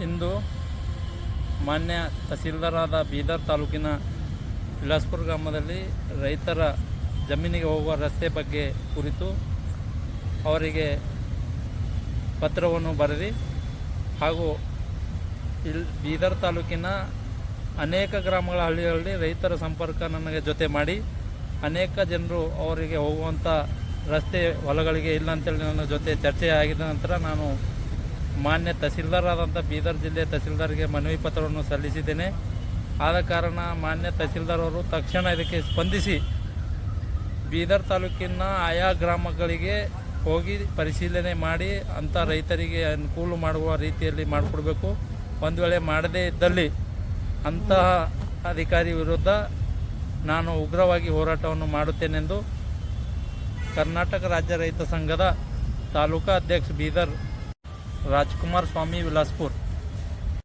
ಇಂದು ಮಾನ್ಯ ತಹಸೀಲ್ದಾರಾದ ಬೀದರ್ ತಾಲೂಕಿನ ವಿಲಾಸ್ಪುರ ಗ್ರಾಮದಲ್ಲಿ ರೈತರ ಜಮೀನಿಗೆ ಹೋಗುವ ರಸ್ತೆ ಬಗ್ಗೆ ಕುರಿತು ಅವರಿಗೆ ಪತ್ರವನ್ನು ಬರೆದು ಹಾಗೂ ಬೀದರ್ ತಾಲೂಕಿನ ಅನೇಕ ಗ್ರಾಮಗಳ ಹಳ್ಳಿಗಳಲ್ಲಿ ರೈತರ ಸಂಪರ್ಕ ನನಗೆ ಜೊತೆ ಮಾಡಿ ಅನೇಕ ಜನರು ಅವರಿಗೆ ಹೋಗುವಂಥ ರಸ್ತೆ ಹೊಲಗಳಿಗೆ ಇಲ್ಲ ಅಂತೇಳಿ ನನ್ನ ಜೊತೆ ಚರ್ಚೆ ಆಗಿದ ನಂತರ ನಾನು ಮಾನ್ಯ ತಹಸೀಲ್ದಾರಾದಂಥ ಬೀದರ್ ಜಿಲ್ಲೆ ತಹಸೀಲ್ದಾರ್ಗೆ ಮನವಿ ಪತ್ರವನ್ನು ಸಲ್ಲಿಸಿದ್ದೇನೆ. ಆದ ಕಾರಣ ಮಾನ್ಯ ತಹಸೀಲ್ದಾರ್ ಅವರು ತಕ್ಷಣ ಇದಕ್ಕೆ ಸ್ಪಂದಿಸಿ ಬೀದರ್ ತಾಲೂಕಿನ ಆಯಾ ಗ್ರಾಮಗಳಿಗೆ ಹೋಗಿ ಪರಿಶೀಲನೆ ಮಾಡಿ ಅಂಥ ರೈತರಿಗೆ ಅನುಕೂಲ ಮಾಡುವ ರೀತಿಯಲ್ಲಿ ಮಾಡಿಕೊಡ್ಬೇಕು. ಒಂದು ವೇಳೆ ಮಾಡದೇ ಇದ್ದಲ್ಲಿ ಅಂತಹ ಅಧಿಕಾರಿ ವಿರುದ್ಧ ನಾನು ಉಗ್ರವಾಗಿ ಹೋರಾಟವನ್ನು ಮಾಡುತ್ತೇನೆಂದು ಕರ್ನಾಟಕ ರಾಜ್ಯ ರೈತ ಸಂಘದ ತಾಲೂಕಾ ಅಧ್ಯಕ್ಷ ಬೀದರ್ ರಾಜ್ಕುಮಾರ್ ಸ್ವಾಮಿ ವಿಲಾಸ್ಪುರ್